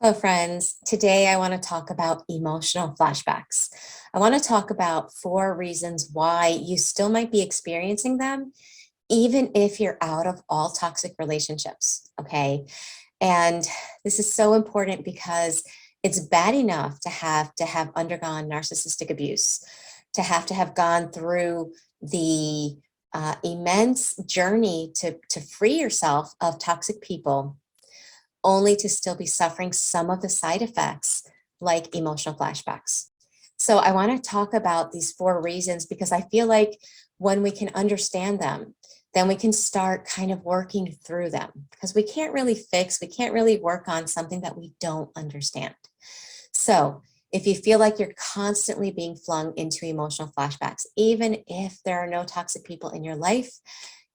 Hello, friends. Today I want to talk about emotional flashbacks. I want to talk about 4 reasons why you still might be experiencing them, even if you're out of all toxic relationships. Okay. And this is so important because it's bad enough to have undergone narcissistic abuse, to have gone through the immense journey to free yourself of toxic people, only to still be suffering some of the side effects like emotional flashbacks. So I want to talk about these 4 reasons because I feel like when we can understand them, then we can start kind of working through them, because we can't really work on something that we don't understand. So if you feel like you're constantly being flung into emotional flashbacks, even if there are no toxic people in your life,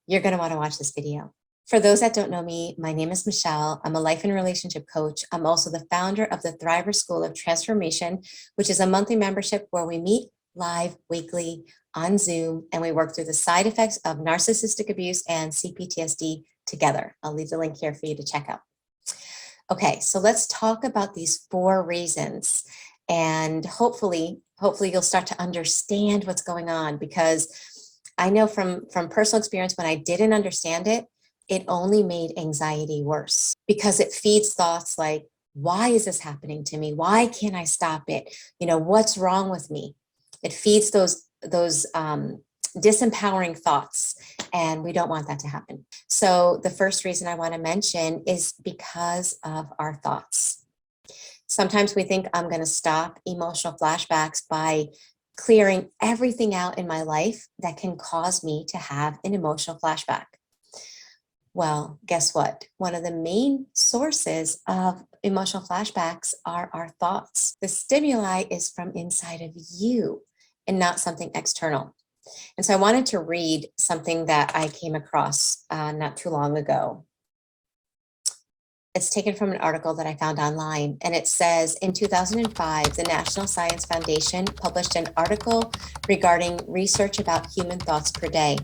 you're going to want to watch this video. For those that don't know me, my name is Michelle. I'm a life and relationship coach. I'm also the founder of the Thriver School of Transformation, which is a monthly membership where we meet live weekly on Zoom, and we work through the side effects of narcissistic abuse and CPTSD together. I'll leave the link here for you to check out. Okay, so let's talk about these 4 reasons, and hopefully you'll start to understand what's going on, because I know from personal experience, when I didn't understand it, it only made anxiety worse, because it feeds thoughts like, why is this happening to me? Why can't I stop it? What's wrong with me? It feeds those disempowering thoughts, and we don't want that to happen. So the first reason I want to mention is because of our thoughts. Sometimes we think I'm going to stop emotional flashbacks by clearing everything out in my life that can cause me to have an emotional flashback. Well, guess what? One of the main sources of emotional flashbacks are our thoughts. The stimuli is from inside of you and not something external. And so I wanted to read something that I came across not too long ago. It's taken from an article that I found online, and it says, in 2005, the National Science Foundation published an article regarding research about human thoughts per day.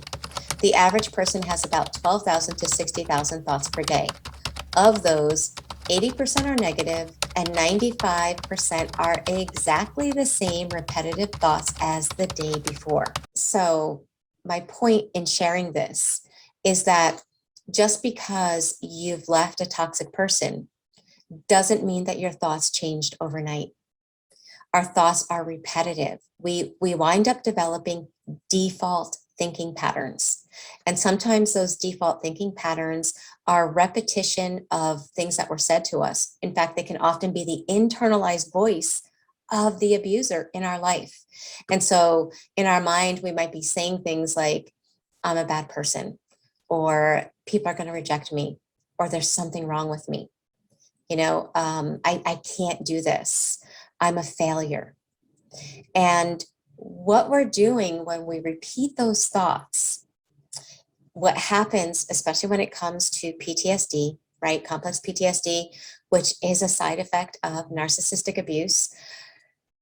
The average person has about 12,000 to 60,000 thoughts per day. Of those, 80% are negative and 95% are exactly the same repetitive thoughts as the day before. So my point in sharing this is that just because you've left a toxic person doesn't mean that your thoughts changed overnight. Our thoughts are repetitive. We wind up developing default thinking patterns. And sometimes those default thinking patterns are repetition of things that were said to us. In fact, they can often be the internalized voice of the abuser in our life. And so in our mind, we might be saying things like, I'm a bad person, or people are going to reject me, or there's something wrong with me. I can't do this. I'm a failure. And what we're doing when we repeat those thoughts, what happens, especially when it comes to PTSD, right? Complex PTSD, which is a side effect of narcissistic abuse.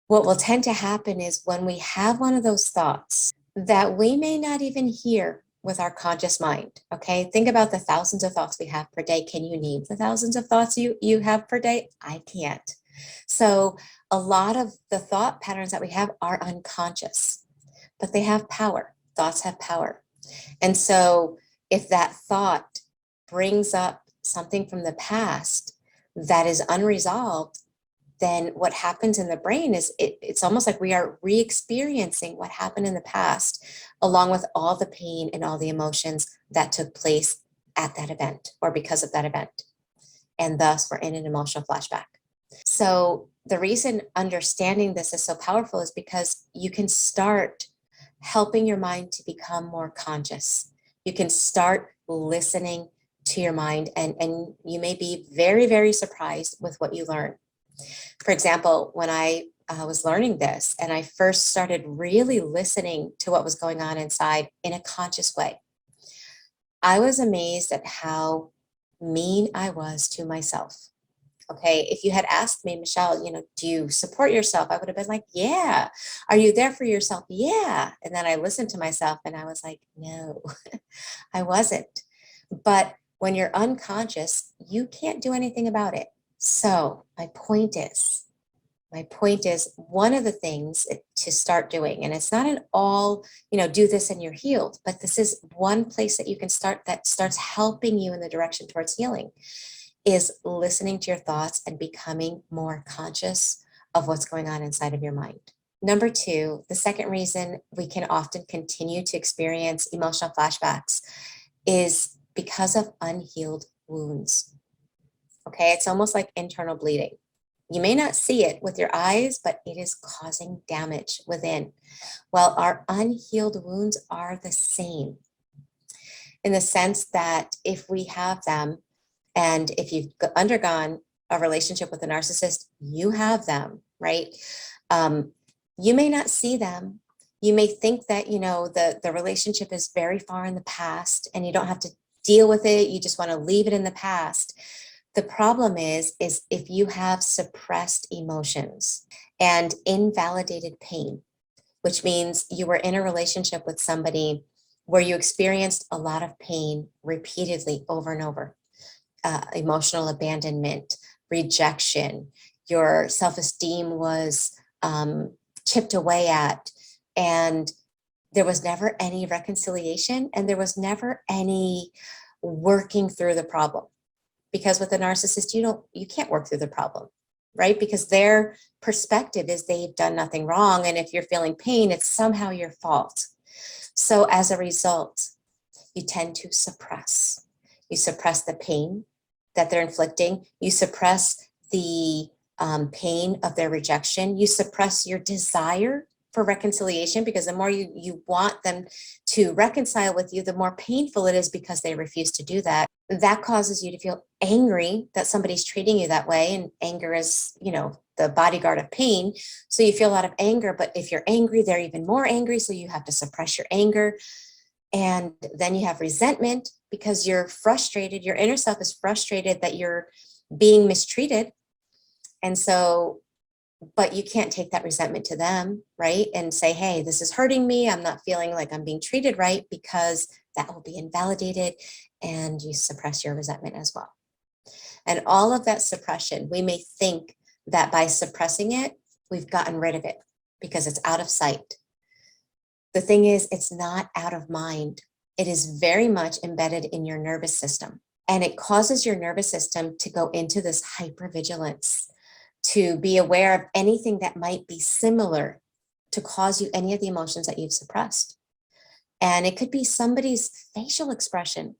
What will tend to happen is when we have one of those thoughts that we may not even hear with our conscious mind, okay? Think about the thousands of thoughts we have per day. Can you name the thousands of thoughts you have per day? I can't. So a lot of the thought patterns that we have are unconscious, but they have power. Thoughts have power. And so if that thought brings up something from the past that is unresolved, then what happens in the brain is it's almost like we are re-experiencing what happened in the past, along with all the pain and all the emotions that took place at that event or because of that event. And thus we're in an emotional flashback. So the reason understanding this is so powerful is because you can start helping your mind to become more conscious. You can start listening to your mind, and you may be very, very surprised with what you learn. For example, when I was learning this and I first started really listening to what was going on inside in a conscious way, I was amazed at how mean I was to myself. Okay, if you had asked me, Michelle, do you support yourself? I would have been like, yeah. Are you there for yourself? Yeah. And then I listened to myself and I was like, no, I wasn't. But when you're unconscious, you can't do anything about it. So my point is one of the things to start doing, and it's not an all, do this and you're healed, but this is one place that you can start that starts helping you in the direction towards healing, is listening to your thoughts and becoming more conscious of what's going on inside of your mind. Number two, the second reason we can often continue to experience emotional flashbacks is because of unhealed wounds. Okay, it's almost like internal bleeding. You may not see it with your eyes, but it is causing damage within. Well, our unhealed wounds are the same in the sense that if we have them, and if you've undergone a relationship with a narcissist, you have them, right? You may not see them. You may think that, the relationship is very far in the past and you don't have to deal with it. You just want to leave it in the past. The problem is if you have suppressed emotions and invalidated pain, which means you were in a relationship with somebody where you experienced a lot of pain repeatedly over and over, emotional abandonment, rejection, your self-esteem was chipped away at, and there was never any reconciliation and there was never any working through the problem. Because with a narcissist, you can't work through the problem, right? Because their perspective is they've done nothing wrong. And if you're feeling pain, it's somehow your fault. So as a result, you tend to suppress. You suppress the pain that they're inflicting. You suppress the pain of their rejection. You suppress your desire for reconciliation, because the more you want them to reconcile with you, the more painful it is because they refuse to do that. That causes you to feel angry that somebody's treating you that way. And anger is, the bodyguard of pain. So you feel a lot of anger, but if you're angry, they're even more angry. So you have to suppress your anger. And then you have resentment because you're frustrated. Your inner self is frustrated that you're being mistreated. And so, but you can't take that resentment to them, right? And say, hey, this is hurting me. I'm not feeling like I'm being treated right, because that will be invalidated, and you suppress your resentment as well. And all of that suppression, we may think that by suppressing it, we've gotten rid of it because it's out of sight. The thing is, it's not out of mind. It is very much embedded in your nervous system, and it causes your nervous system to go into this hypervigilance, to be aware of anything that might be similar to cause you any of the emotions that you've suppressed. And it could be somebody's facial expression.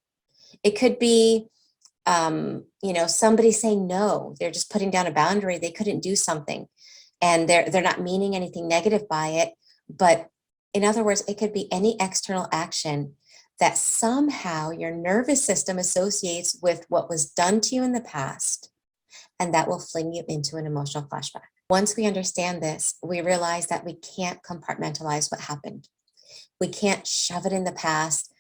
It could be, somebody saying no. They're just putting down a boundary. They couldn't do something, and they're not meaning anything negative by it. But in other words, it could be any external action that somehow your nervous system associates with what was done to you in the past, and that will fling you into an emotional flashback. Once we understand this, we realize that we can't compartmentalize what happened. We can't shove it in the past,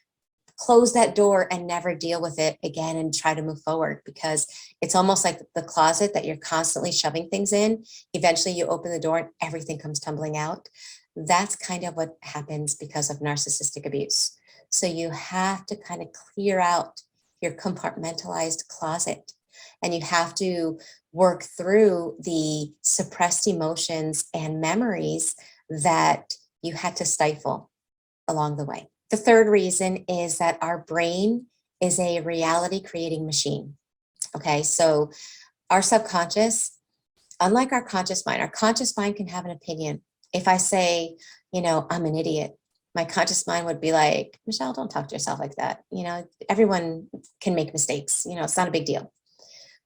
close that door and never deal with it again and try to move forward, because it's almost like the closet that you're constantly shoving things in. Eventually you open the door and everything comes tumbling out. That's kind of what happens because of narcissistic abuse. So you have to kind of clear out your compartmentalized closet, and you have to work through the suppressed emotions and memories that you had to stifle along the way. The third reason is that our brain is a reality creating machine. Okay, so our subconscious, unlike our conscious mind can have an opinion. If I say, I'm an idiot, my conscious mind would be like, Michelle, don't talk to yourself like that. Everyone can make mistakes. It's not a big deal.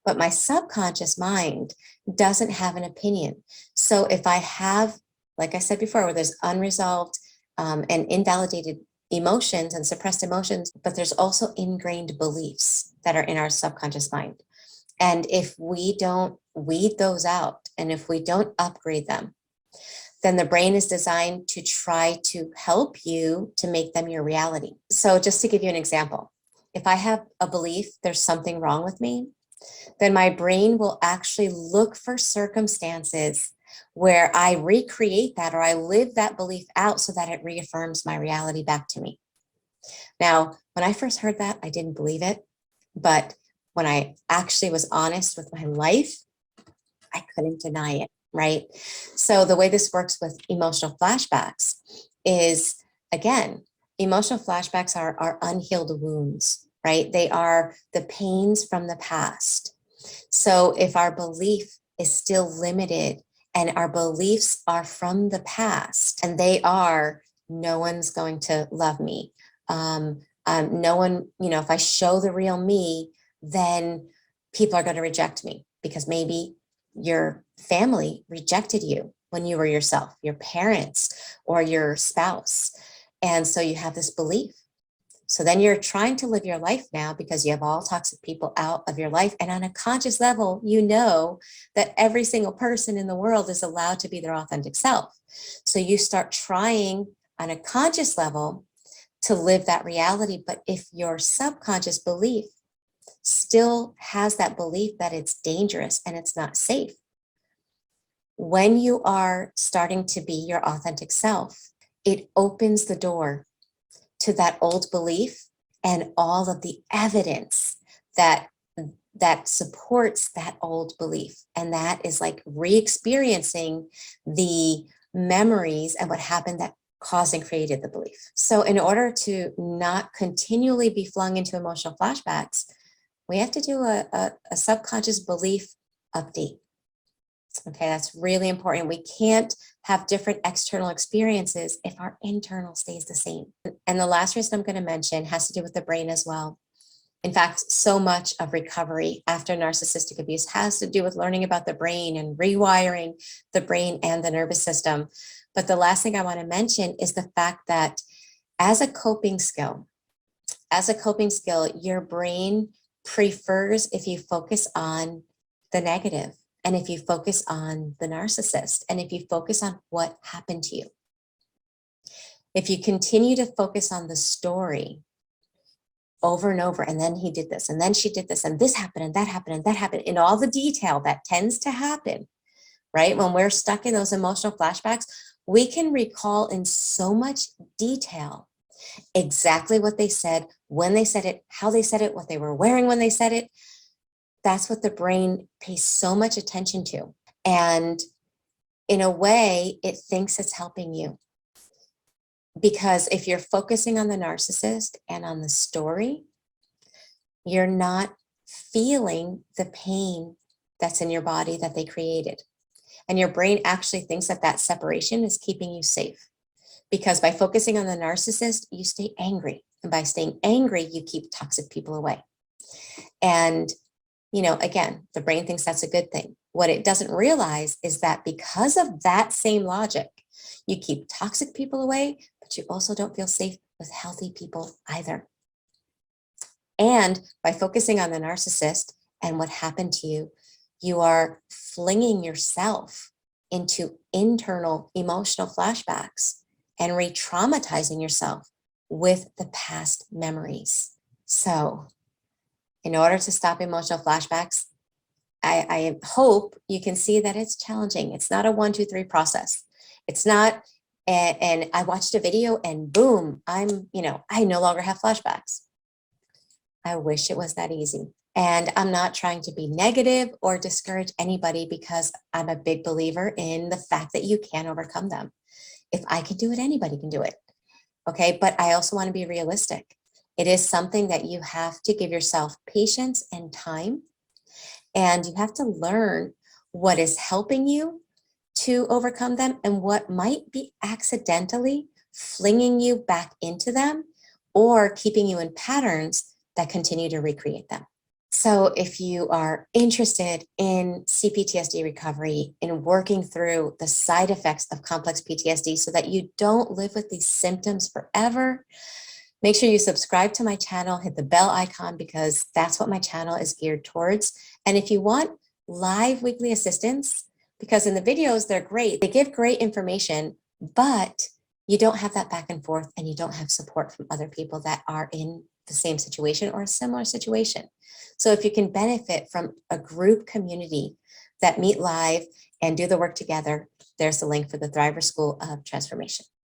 But my subconscious mind doesn't have an opinion. So if I have, like I said before, where there's unresolved and invalidated emotions and suppressed emotions, but there's also ingrained beliefs that are in our subconscious mind. And if we don't weed those out, and if we don't upgrade them, then the brain is designed to try to help you to make them your reality. So just to give you an example, if I have a belief there's something wrong with me, then my brain will actually look for circumstances where I recreate that, or I live that belief out so that it reaffirms my reality back to me. Now, when I first heard that, I didn't believe it. But when I actually was honest with my life I couldn't deny it, right? So the way this works with emotional flashbacks is, again, emotional flashbacks are unhealed wounds, right? They are the pains from the past. So if our belief is still limited and our beliefs are from the past, and they are, no one's going to love me. No one, if I show the real me, then people are going to reject me because maybe your family rejected you when you were yourself, your parents or your spouse. And so you have this belief. So then you're trying to live your life now because you have all toxic people out of your life. And on a conscious level, you know that every single person in the world is allowed to be their authentic self. So you start trying on a conscious level to live that reality. But if your subconscious belief still has that belief that it's dangerous and it's not safe, when you are starting to be your authentic self, it opens the door to that old belief and all of the evidence that supports that old belief. And that is like re-experiencing the memories and what happened that caused and created the belief. So in order to not continually be flung into emotional flashbacks, we have to do a subconscious belief update. Okay, that's really important. We can't have different external experiences if our internal stays the same. And the last reason I'm going to mention has to do with the brain as well. In fact, so much of recovery after narcissistic abuse has to do with learning about the brain and rewiring the brain and the nervous system. But the last thing I want to mention is the fact that as a coping skill, your brain prefers if you focus on the negative. And if you focus on the narcissist, and if you focus on what happened to you, if you continue to focus on the story over and over, and then he did this, and then she did this, and this happened, and that happened, and that happened, in all the detail that tends to happen, right? When we're stuck in those emotional flashbacks, we can recall in so much detail exactly what they said, when they said it, how they said it, what they were wearing when they said it. That's what the brain pays so much attention to. And in a way, it thinks it's helping you. Because if you're focusing on the narcissist and on the story, you're not feeling the pain that's in your body that they created. And your brain actually thinks that that separation is keeping you safe. Because by focusing on the narcissist, you stay angry. And by staying angry, you keep toxic people away. And again, the brain thinks that's a good thing. What it doesn't realize is that because of that same logic, you keep toxic people away, but you also don't feel safe with healthy people either. And by focusing on the narcissist and what happened to you, you are flinging yourself into internal emotional flashbacks and re-traumatizing yourself with the past memories. So, in order to stop emotional flashbacks, I hope you can see that it's challenging. It's not a 1, 2, 3 process. It's not, and I watched a video and boom, I no longer have flashbacks. I wish it was that easy. And I'm not trying to be negative or discourage anybody because I'm a big believer in the fact that you can overcome them. If I can do it, anybody can do it. Okay, but I also want to be realistic. It is something that you have to give yourself patience and time, and you have to learn what is helping you to overcome them and what might be accidentally flinging you back into them or keeping you in patterns that continue to recreate them. So if you are interested in CPTSD recovery, in working through the side effects of complex PTSD so that you don't live with these symptoms forever, make sure you subscribe to my channel, hit the bell icon because that's what my channel is geared towards. And if you want live weekly assistance, because in the videos, they're great, they give great information, but you don't have that back and forth and you don't have support from other people that are in the same situation or a similar situation. So if you can benefit from a group community that meet live and do the work together, there's the link for the Thriver School of Transformation.